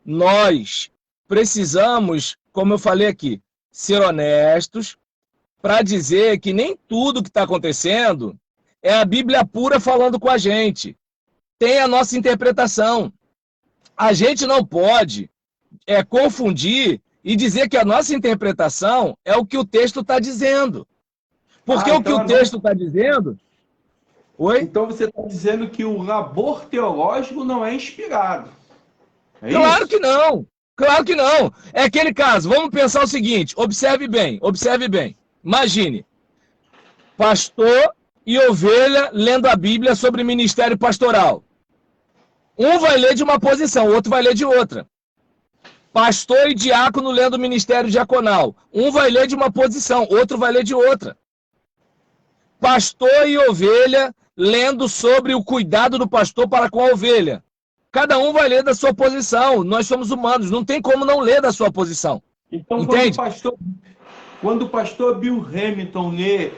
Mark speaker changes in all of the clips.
Speaker 1: nós precisamos, como eu falei aqui, ser honestos para dizer que nem tudo que está acontecendo é a Bíblia pura falando com a gente. Tem a nossa interpretação. A gente não pode confundir e dizer que a nossa interpretação é o que o texto está dizendo. Porque o que
Speaker 2: Então
Speaker 1: o texto está dizendo... Oi?
Speaker 2: Então você está dizendo que o labor teológico não é inspirado. É
Speaker 1: Claro
Speaker 2: isso?
Speaker 1: que não. Claro que não. É aquele caso. Vamos pensar o seguinte. Observe bem. Observe bem. Imagine. Pastor e ovelha lendo a Bíblia sobre ministério pastoral. Um vai ler de uma posição, o outro vai ler de outra. Pastor e diácono lendo o ministério diaconal. Um vai ler de uma posição, outro vai ler de outra. Pastor e ovelha lendo sobre o cuidado do pastor para com a ovelha. Cada um vai ler da sua posição. Nós somos humanos, não tem como não ler da sua posição.
Speaker 2: Então,
Speaker 1: Entende?
Speaker 2: quando o pastor Bill Hamilton lê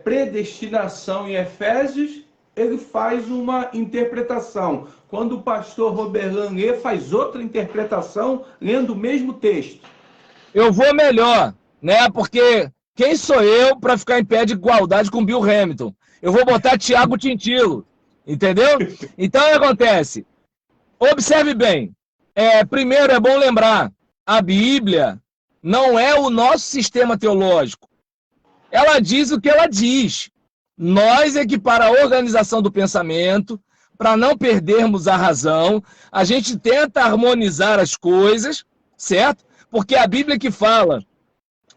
Speaker 2: predestinação em Efésios, ele faz uma interpretação. Quando o pastor Roberlan lê, faz outra interpretação, lendo o mesmo texto.
Speaker 1: Eu vou melhor, né? Porque quem sou eu para ficar em pé de igualdade com Bill Hamilton? Eu vou botar Tiago Tintilo, entendeu? Então, o que acontece? Observe bem. Primeiro, é bom lembrar, a Bíblia não é o nosso sistema teológico. Ela diz o que ela diz. Nós é que, para a organização do pensamento, para não perdermos a razão, a gente tenta harmonizar as coisas, certo? Porque a Bíblia que fala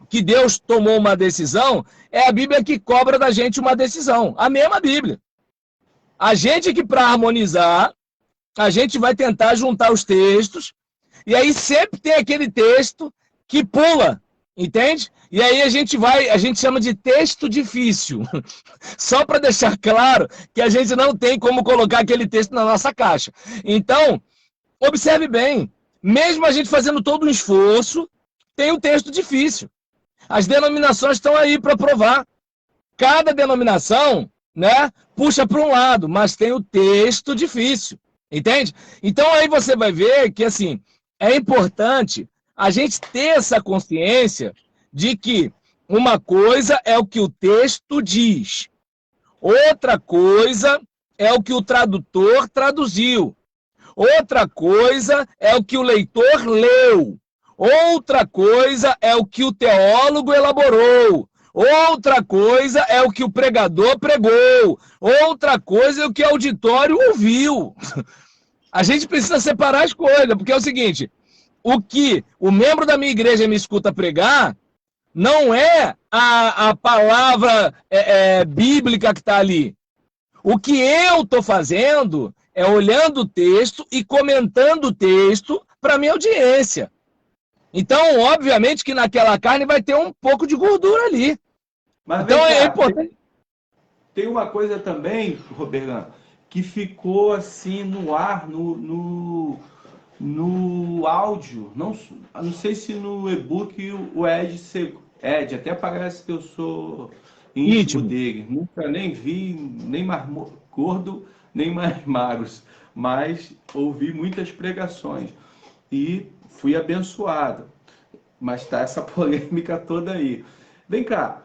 Speaker 1: que Deus tomou uma decisão é a Bíblia que cobra da gente uma decisão. A mesma Bíblia. A gente que, para harmonizar, a gente vai tentar juntar os textos, e aí sempre tem aquele texto que pula, entende? E aí a gente chama de texto difícil. Só para deixar claro que a gente não tem como colocar aquele texto na nossa caixa. Então, observe bem, mesmo a gente fazendo todo um esforço, tem um texto difícil. As denominações estão aí para provar. Cada denominação, né, puxa para um lado, mas tem o texto difícil. Entende? Então aí você vai ver que assim, é importante a gente ter essa consciência de que uma coisa é o que o texto diz, outra coisa é o que o tradutor traduziu, outra coisa é o que o leitor leu, outra coisa é o que o teólogo elaborou, outra coisa é o que o pregador pregou, outra coisa é o que o auditório ouviu. A gente precisa separar as coisas, porque é o seguinte, o que o membro da minha igreja me escuta pregar não é a palavra bíblica que está ali. O que eu estou fazendo é olhando o texto e comentando o texto para a minha audiência. Então, obviamente que naquela carne vai ter um pouco de gordura ali.
Speaker 2: Mas
Speaker 1: então
Speaker 2: cá,
Speaker 1: é importante.
Speaker 2: Tem uma coisa também, Roberlan, que ficou assim no ar, no áudio, não sei se no e-book o Ed, até parece que eu sou íntimo dele, nunca nem vi, nem mais gordo, nem mais magros, mas ouvi muitas pregações e fui abençoado, mas tá essa polêmica toda aí. Vem cá,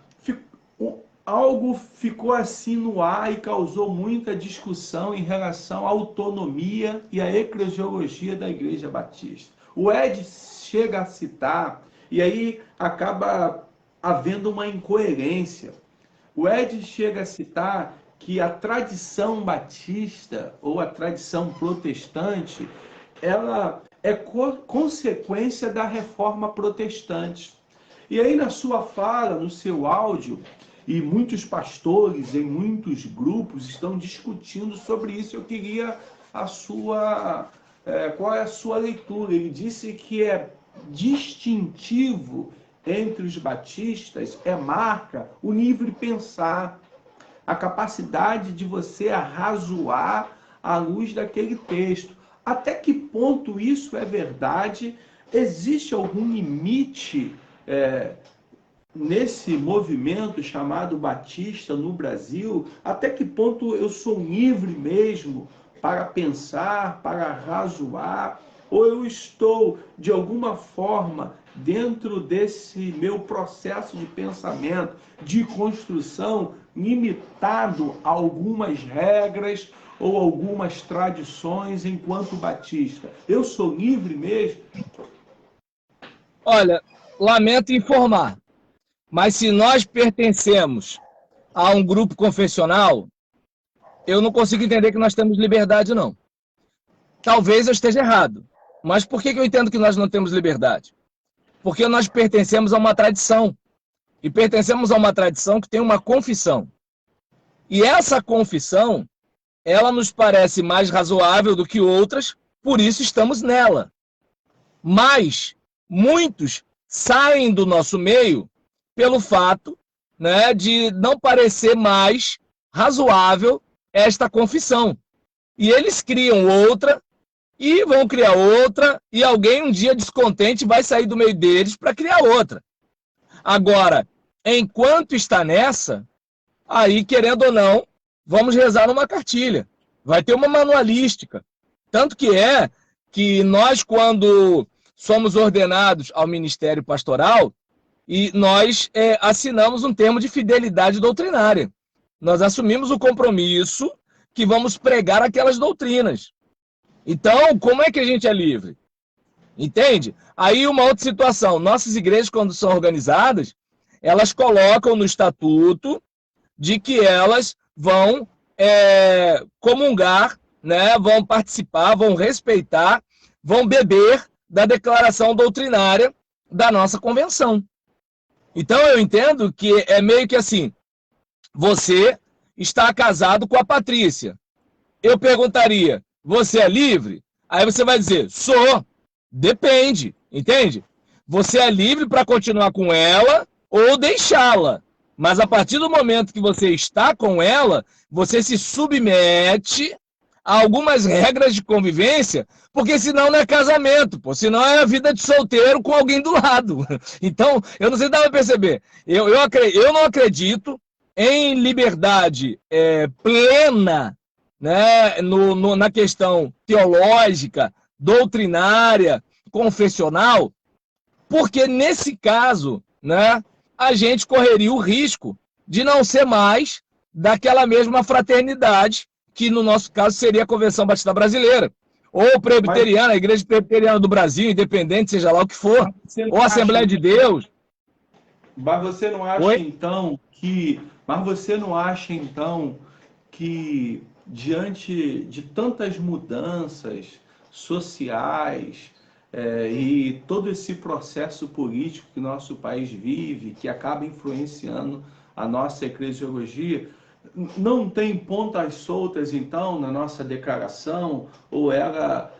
Speaker 2: algo ficou assim no ar e causou muita discussão em relação à autonomia e à eclesiologia da Igreja Batista. O Ed chega a citar, e aí acaba havendo uma incoerência. O Ed chega a citar que a tradição batista ou a tradição protestante, ela é consequência da reforma protestante. E aí na sua fala, no seu áudio, e muitos pastores em muitos grupos estão discutindo sobre isso. Eu queria qual é a sua leitura? Ele disse que é distintivo entre os batistas, marca o livre pensar, a capacidade de você arrazoar à luz daquele texto. Até que ponto isso é verdade? Existe algum limite nesse movimento chamado Batista no Brasil? Até que ponto eu sou livre mesmo para pensar, para razoar? ou eu estou, de alguma forma, dentro desse meu processo de pensamento, de construção, limitado a algumas regras ou algumas tradições enquanto batista? Eu sou livre mesmo?
Speaker 1: Olha, lamento informar, mas se nós pertencemos a um grupo confessional, eu não consigo entender que nós temos liberdade, não. Talvez eu esteja errado, mas por que eu entendo que nós não temos liberdade? Porque nós pertencemos a uma tradição, e pertencemos a uma tradição que tem uma confissão. E essa confissão, ela nos parece mais razoável do que outras, por isso estamos nela. Mas muitos saem do nosso meio pelo fato, né, de não parecer mais razoável esta confissão. E eles criam outra, e vão criar outra, e alguém um dia descontente vai sair do meio deles para criar outra. Agora, enquanto está nessa, aí, querendo ou não, vamos rezar numa cartilha. Vai ter uma manualística. Tanto que nós, quando somos ordenados ao ministério pastoral, e nós assinamos um termo de fidelidade doutrinária. Nós assumimos o compromisso que vamos pregar aquelas doutrinas. Então, como é que a gente é livre? Entende? Aí uma outra situação. Nossas igrejas, quando são organizadas, elas colocam no estatuto de que elas vão comungar, né, vão participar, vão respeitar, vão beber da declaração doutrinária da nossa convenção. Então eu entendo que é meio que assim, você está casado com a Patrícia. Eu perguntaria, você é livre? Aí você vai dizer, sou. Depende, entende? Você é livre para continuar com ela ou deixá-la. Mas a partir do momento que você está com ela, você se submete a algumas regras de convivência, porque senão não é casamento, pô, senão é a vida de solteiro com alguém do lado. Então, eu não sei se dá para perceber. Eu não acredito em liberdade plena, né, na questão teológica, doutrinária, confessional, porque nesse caso, né, a gente correria o risco de não ser mais daquela mesma fraternidade, que no nosso caso seria a Convenção Batista Brasileira, ou Presbiteriana, a Igreja Presbiteriana do Brasil, independente, seja lá o que for, ou a Assembleia de Deus.
Speaker 2: Mas você não acha, então, que diante de tantas mudanças sociais e todo esse processo político que nosso país vive, que acaba influenciando a nossa eclesiologia, não tem pontas soltas, então, na nossa declaração, ou ela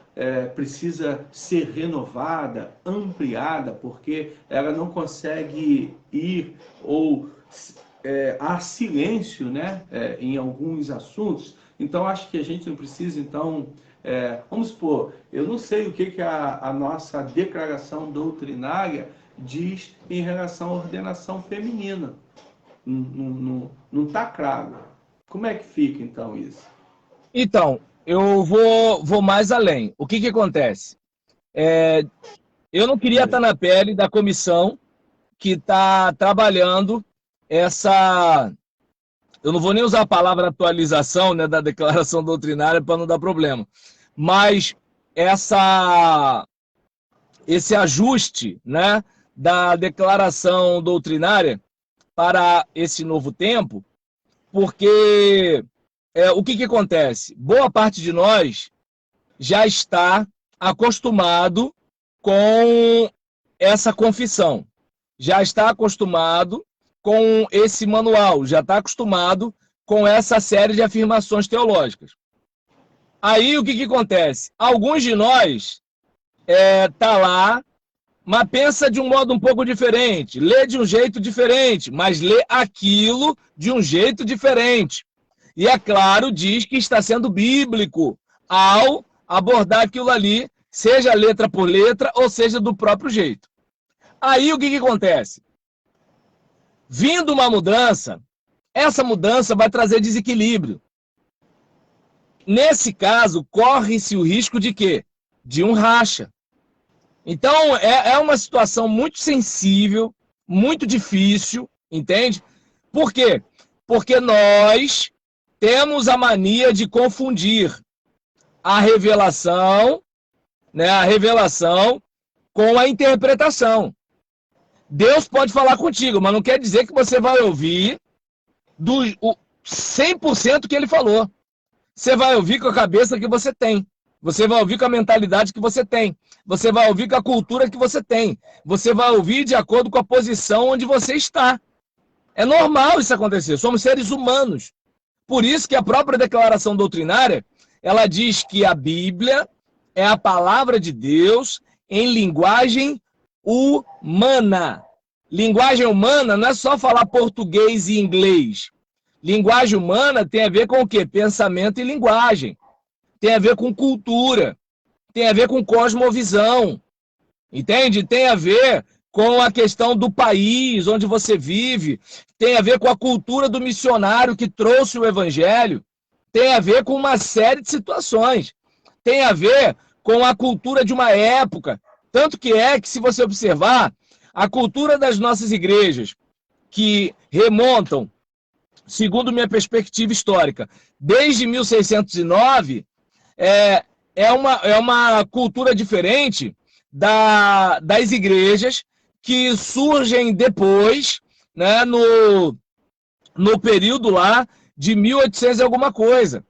Speaker 2: precisa ser renovada, ampliada, porque ela não consegue ir ou há silêncio, né, em alguns assuntos. Então, acho que a gente não precisa, então, vamos supor, eu não sei o que a nossa declaração doutrinária diz em relação à ordenação feminina. Não está claro. Como é que fica, então, isso?
Speaker 1: Então, eu vou mais além. O que acontece? Eu não queria estar na pele da comissão que está trabalhando essa... Eu não vou nem usar a palavra atualização, né, da declaração doutrinária para não dar problema. Mas esse ajuste, né, da declaração doutrinária para esse novo tempo, porque o que acontece? Boa parte de nós já está acostumado com essa confissão, já está acostumado com esse manual, já está acostumado com essa série de afirmações teológicas. Aí o que acontece? Alguns de nós tá lá, mas pensa de um modo um pouco diferente, lê de um jeito diferente, mas lê aquilo de um jeito diferente. E, é claro, diz que está sendo bíblico ao abordar aquilo ali, seja letra por letra, ou seja do próprio jeito. Aí o que acontece? Vindo uma mudança, essa mudança vai trazer desequilíbrio. Nesse caso, corre-se o risco de quê? de um racha. Então, é uma situação muito sensível, muito difícil, entende? Por quê? Porque nós temos a mania de confundir a revelação, né, com a interpretação. Deus pode falar contigo, mas não quer dizer que você vai ouvir do 100% que ele falou. Você vai ouvir com a cabeça que você tem. Você vai ouvir com a mentalidade que você tem. Você vai ouvir com a cultura que você tem. Você vai ouvir de acordo com a posição onde você está. É normal isso acontecer. Somos seres humanos. Por isso que a própria declaração doutrinária, ela diz que a Bíblia é a palavra de Deus em linguagem humana. Linguagem humana não é só falar português e inglês. Linguagem humana tem a ver com o quê? Pensamento e linguagem. Tem a ver com cultura. Tem a ver com cosmovisão. Entende? Tem a ver com a questão do país onde você vive. Tem a ver com a cultura do missionário que trouxe o evangelho. Tem a ver com uma série de situações. Tem a ver com a cultura de uma época. Tanto que se você observar, a cultura das nossas igrejas, que remontam, segundo minha perspectiva histórica, desde 1609, é uma cultura diferente das igrejas que surgem depois, né, no período lá de 1800 e alguma coisa,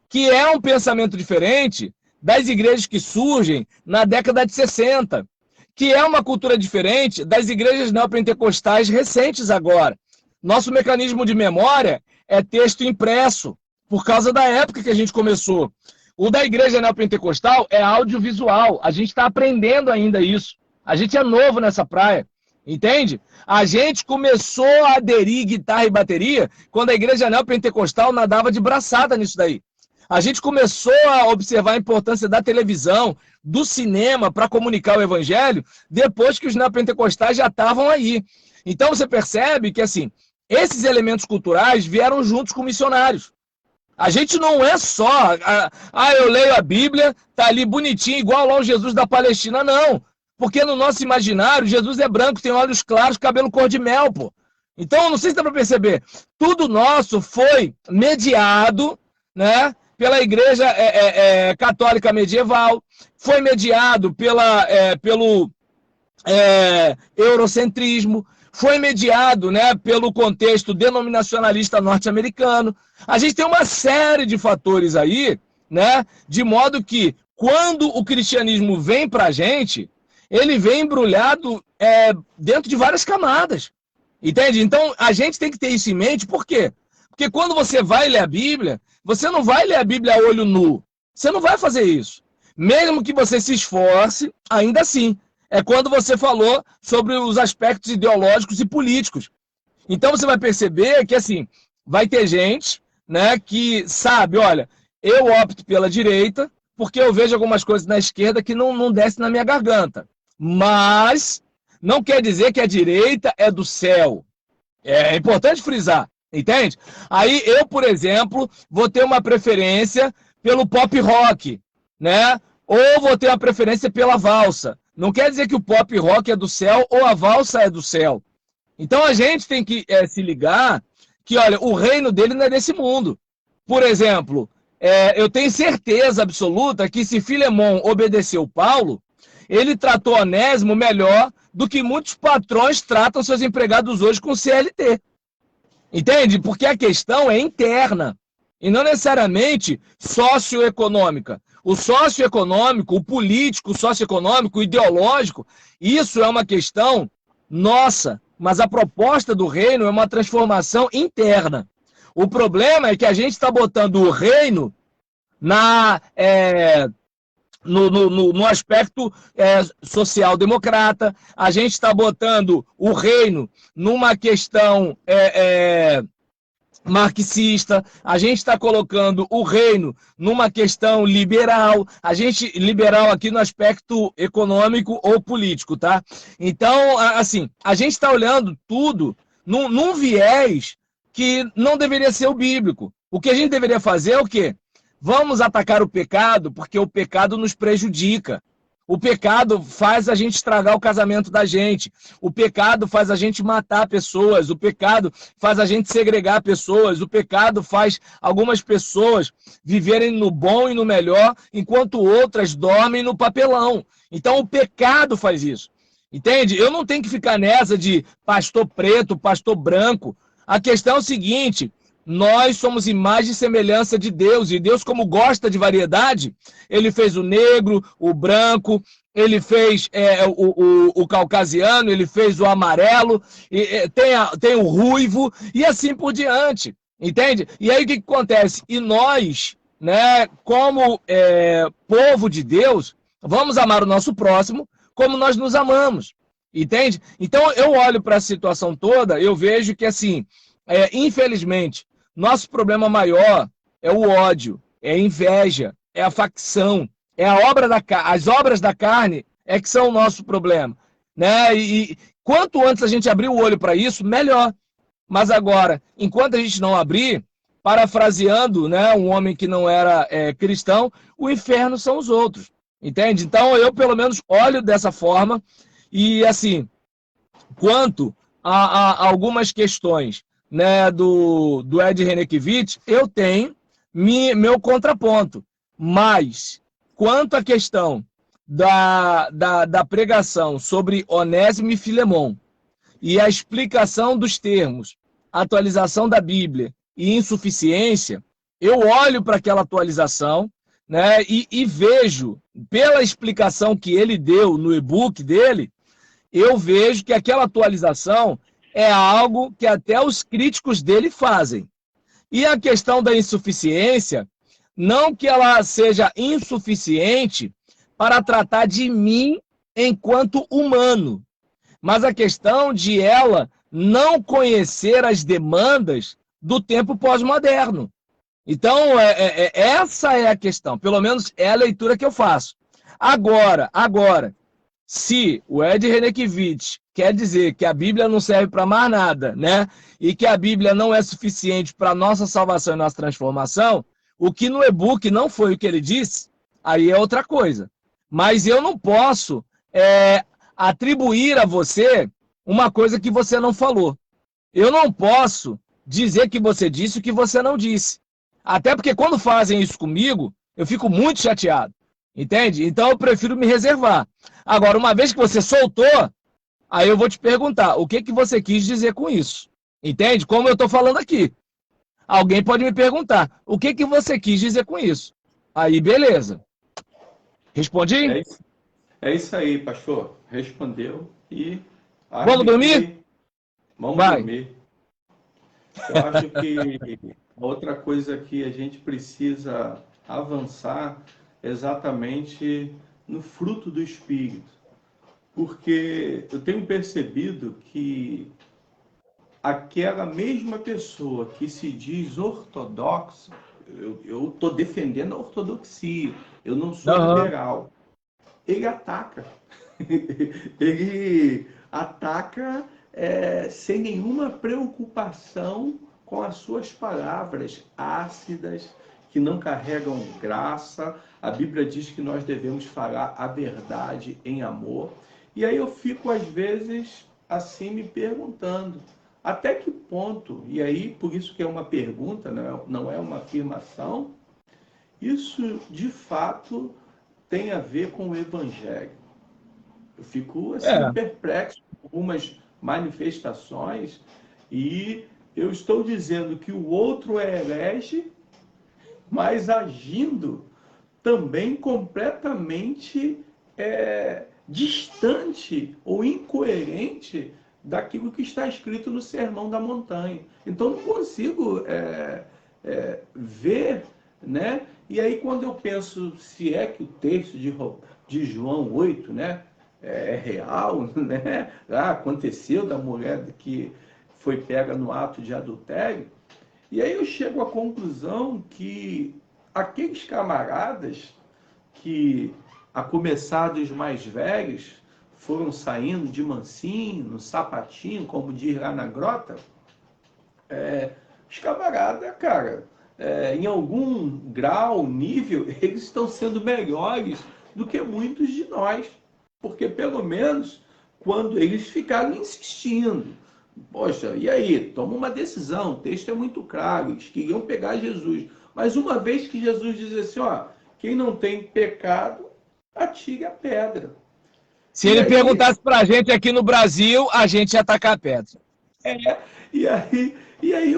Speaker 1: que é um pensamento diferente das igrejas que surgem na década de 60, que é uma cultura diferente das igrejas neopentecostais recentes agora. Nosso mecanismo de memória é texto impresso, por causa da época que a gente começou. O da igreja neopentecostal é audiovisual. A gente está aprendendo ainda isso. A gente é novo nessa praia, entende? A gente começou a aderir guitarra e bateria quando a igreja neopentecostal nadava de braçada nisso daí. A gente começou a observar a importância da televisão, do cinema para comunicar o evangelho depois que os neopentecostais já estavam aí. Então você percebe que assim, esses elementos culturais vieram juntos com missionários. A gente não é só, eu leio a Bíblia, tá ali bonitinho, igual lá o Jesus da Palestina, não. Porque no nosso imaginário, Jesus é branco, tem olhos claros, cabelo cor de mel, pô. Então, não sei se dá para perceber, tudo nosso foi mediado, né, pela igreja católica medieval, foi mediado pelo eurocentrismo, foi mediado, né, pelo contexto denominacionalista norte-americano. A gente tem uma série de fatores aí, né, de modo que quando o cristianismo vem para a gente, ele vem embrulhado dentro de várias camadas, entende? Então a gente tem que ter isso em mente, por quê? Porque quando você vai ler a Bíblia, você não vai ler a Bíblia a olho nu, você não vai fazer isso. Mesmo que você se esforce, ainda assim. É quando você falou sobre os aspectos ideológicos e políticos. Então você vai perceber que assim, vai ter gente, né, que sabe, olha, eu opto pela direita porque eu vejo algumas coisas na esquerda que não desce na minha garganta. Mas não quer dizer que a direita é do céu. É importante frisar, entende? Aí eu, por exemplo, vou ter uma preferência pelo pop rock, né? Ou vou ter uma preferência pela valsa. Não quer dizer que o pop rock é do céu ou a valsa é do céu. Então a gente tem que se ligar que, olha, o reino dele não é desse mundo. Por exemplo, eu tenho certeza absoluta que se Filemon obedeceu Paulo, ele tratou Onésimo melhor do que muitos patrões tratam seus empregados hoje com CLT. Entende? Porque a questão é interna e não necessariamente socioeconômica. O socioeconômico, o político, o socioeconômico, o ideológico, isso é uma questão nossa, mas a proposta do reino é uma transformação interna. O problema é que a gente está botando o reino no aspecto social-democrata, a gente está botando o reino numa questão marxista, a gente está colocando o reino numa questão liberal, liberal aqui no aspecto econômico ou político, tá? Então, assim, a gente está olhando tudo num viés que não deveria ser o bíblico. O que a gente deveria fazer é o quê? Vamos atacar o pecado porque o pecado nos prejudica. O pecado faz a gente estragar o casamento da gente. O pecado faz a gente matar pessoas. O pecado faz a gente segregar pessoas. O pecado faz algumas pessoas viverem no bom e no melhor, enquanto outras dormem no papelão. Então o pecado faz isso. Entende? Eu não tenho que ficar nessa de pastor preto, pastor branco. A questão é o seguinte: nós somos imagem e semelhança de Deus, e Deus, como gosta de variedade, ele fez o negro, o branco, ele fez o caucasiano, ele fez o amarelo, tem o ruivo, e assim por diante, entende? E aí o que acontece? E nós, né, como povo de Deus, vamos amar o nosso próximo como nós nos amamos, entende? Então eu olho para a situação toda, eu vejo que, assim, infelizmente, nosso problema maior é o ódio, é a inveja, é a facção, é a obra as obras da carne é que são o nosso problema, né? E quanto antes a gente abrir o olho para isso, melhor. Mas agora, enquanto a gente não abrir, parafraseando, né, um homem que não era cristão, o inferno são os outros, entende? Então eu pelo menos olho dessa forma e, assim, quanto a algumas questões, né, do Ed Renekiewicz, eu tenho meu contraponto. Mas, quanto à questão da pregação sobre Onésimo e Filemon e a explicação dos termos, atualização da Bíblia e insuficiência, eu olho para aquela atualização, né, e vejo, pela explicação que ele deu no e-book dele, eu vejo que aquela atualização é algo que até os críticos dele fazem. E a questão da insuficiência, não que ela seja insuficiente para tratar de mim enquanto humano, mas a questão de ela não conhecer as demandas do tempo pós-moderno. Então, essa é a questão, pelo menos é a leitura que eu faço. Agora, se o Ed Renekiewicz quer dizer que a Bíblia não serve para mais nada, né? E que a Bíblia não é suficiente para a nossa salvação e nossa transformação, o que no e-book não foi o que ele disse, aí é outra coisa. Mas eu não posso atribuir a você uma coisa que você não falou. Eu não posso dizer que você disse o que você não disse. Até porque quando fazem isso comigo, eu fico muito chateado. Entende? Então eu prefiro me reservar. Agora, uma vez que você soltou, aí eu vou te perguntar, o que você quis dizer com isso? Entende? Como eu estou falando aqui. Alguém pode me perguntar, o que você quis dizer com isso? Aí, beleza. Respondi?
Speaker 2: É isso aí, pastor. Respondeu e...
Speaker 1: Vamos dormir?
Speaker 2: Vamos dormir. Eu acho que outra coisa que a gente precisa avançar exatamente no fruto do Espírito. Porque eu tenho percebido que aquela mesma pessoa que se diz ortodoxa, eu estou defendendo a ortodoxia, eu não sou liberal, ele ataca. Ele ataca sem nenhuma preocupação com as suas palavras ácidas, que não carregam graça. A Bíblia diz que nós devemos falar a verdade em amor. E aí eu fico, às vezes, assim, me perguntando, até que ponto, e aí por isso que é uma pergunta, não é uma afirmação, isso de fato tem a ver com o Evangelho. Eu fico assim, perplexo com algumas manifestações, e eu estou dizendo que o outro é herege, mas agindo também completamente distante ou incoerente daquilo que está escrito no Sermão da Montanha. Então, não consigo ver, né? E aí, quando eu penso, se é que o texto de João 8, né, é real, né? Aconteceu da mulher que foi pega no ato de adultério, e aí eu chego à conclusão que aqueles camaradas que, a começar dos mais velhos, foram saindo de mansinho, no sapatinho, como diz lá na grota, os camaradas, cara, em algum grau, nível, eles estão sendo melhores do que muitos de nós. Porque, pelo menos, quando eles ficaram insistindo, poxa, e aí? Toma uma decisão, o texto é muito claro, eles queriam pegar Jesus. Mas uma vez que Jesus diz assim, ó, quem não tem pecado, atire a pedra.
Speaker 1: Se ele perguntasse para a gente aqui no Brasil, a gente ia tacar a pedra.
Speaker 2: E aí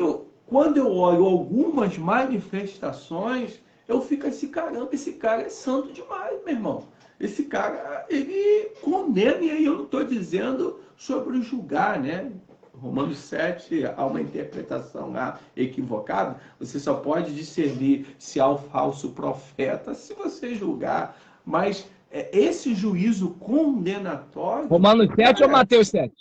Speaker 2: quando eu olho algumas manifestações, eu fico assim, caramba, esse cara é santo demais, meu irmão. Esse cara, ele condena, e aí eu não estou dizendo sobre julgar, né? Romanos 7, há uma interpretação lá equivocada. Você só pode discernir se há o falso profeta se você julgar. Mas esse juízo condenatório...
Speaker 1: Romanos 7 ou Mateus 7?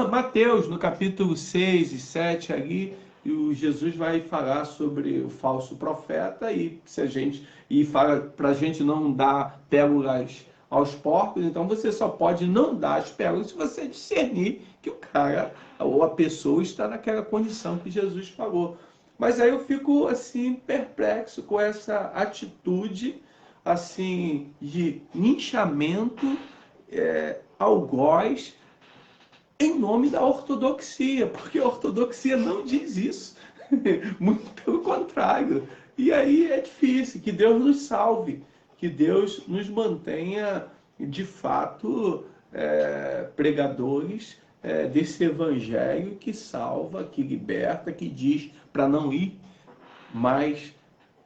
Speaker 2: Mateus, no capítulo 6 e 7 ali, o Jesus vai falar sobre o falso profeta e fala para a gente não dar pérolas aos porcos. Então você só pode não dar as pérolas se você discernir que o cara ou a pessoa está naquela condição que Jesus falou. Mas aí eu fico assim perplexo com essa atitude assim de linchamento, algoz, em nome da ortodoxia, porque a ortodoxia não diz isso. Muito pelo contrário. E aí é difícil. Que Deus nos salve, que Deus nos mantenha, de fato, pregadores desse evangelho que salva, que liberta, que diz para não ir mais,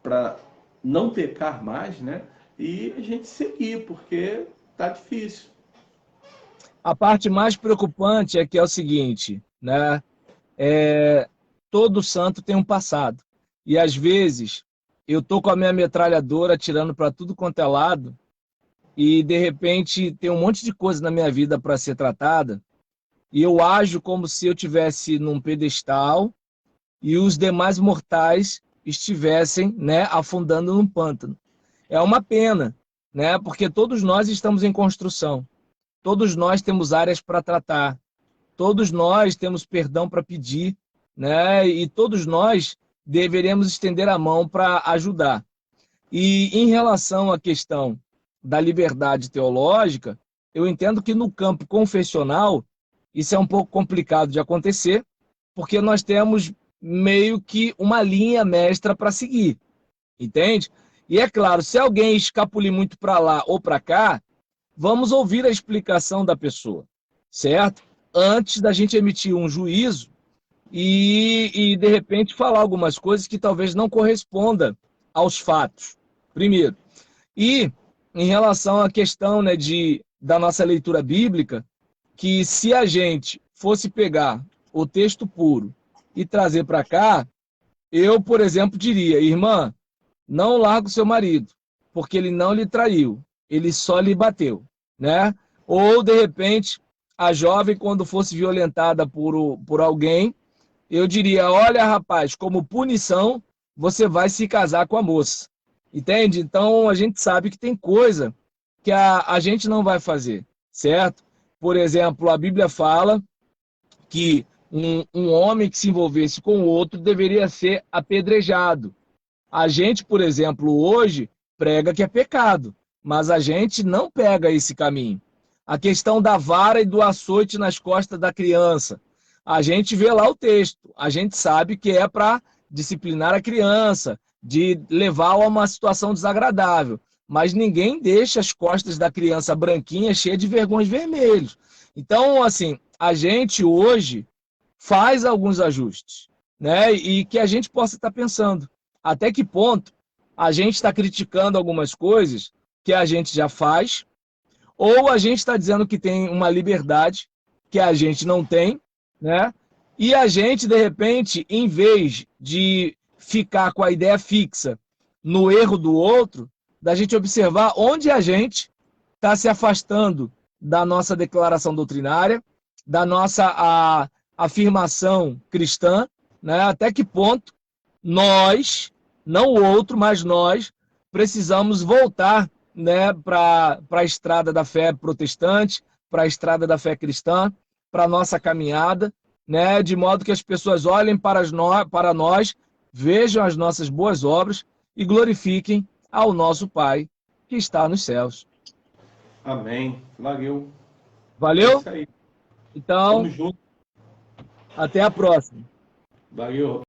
Speaker 2: para não pecar mais, né? E a gente seguir, porque tá difícil.
Speaker 1: A parte mais preocupante é que é o seguinte, né? Todo santo tem um passado. E às vezes eu tô com a minha metralhadora atirando para tudo quanto é lado e de repente tem um monte de coisa na minha vida para ser tratada e eu ajo como se eu tivesse num pedestal e os demais mortais estivessem, né, afundando num pântano. É uma pena, né? Porque todos nós estamos em construção. Todos nós temos áreas para tratar, todos nós temos perdão para pedir, né? E todos nós deveremos estender a mão para ajudar. E em relação à questão da liberdade teológica, eu entendo que no campo confessional isso é um pouco complicado de acontecer, porque nós temos meio que uma linha mestra para seguir, entende? E é claro, se alguém escapulir muito para lá ou para cá, vamos ouvir a explicação da pessoa, certo? Antes da gente emitir um juízo e de repente, falar algumas coisas que talvez não correspondam aos fatos, primeiro. E em relação à questão, né, da nossa leitura bíblica, que se a gente fosse pegar o texto puro e trazer para cá, eu, por exemplo, diria, irmã, não larga o seu marido, porque ele não lhe traiu. Ele só lhe bateu, né? Ou, de repente, a jovem, quando fosse violentada por alguém, eu diria, olha, rapaz, como punição, você vai se casar com a moça. Entende? Então, a gente sabe que tem coisa que a gente não vai fazer, certo? Por exemplo, a Bíblia fala que um homem que se envolvesse com o outro deveria ser apedrejado. A gente, por exemplo, hoje, prega que é pecado. Mas a gente não pega esse caminho. A questão da vara e do açoite nas costas da criança. A gente vê lá o texto. A gente sabe que é para disciplinar a criança, de levar a uma situação desagradável. Mas ninguém deixa as costas da criança branquinha cheia de vergões vermelhos. Então, assim, a gente hoje faz alguns ajustes, né? E que a gente possa estar pensando até que ponto a gente está criticando algumas coisas que a gente já faz, ou a gente está dizendo que tem uma liberdade que a gente não tem, né? E a gente, de repente, em vez de ficar com a ideia fixa no erro do outro, da gente observar onde a gente está se afastando da nossa declaração doutrinária, da nossa afirmação cristã, né? Até que ponto nós, não o outro, mas nós, precisamos voltar, né, para a estrada da fé protestante, para a estrada da fé cristã, para a nossa caminhada, né, de modo que as pessoas olhem para nós vejam as nossas boas obras e glorifiquem ao nosso Pai que está nos céus.
Speaker 2: Amém. Valeu.
Speaker 1: Valeu?
Speaker 2: É isso aí.
Speaker 1: Então,
Speaker 2: Tamo junto.
Speaker 1: até a próxima.
Speaker 2: Valeu.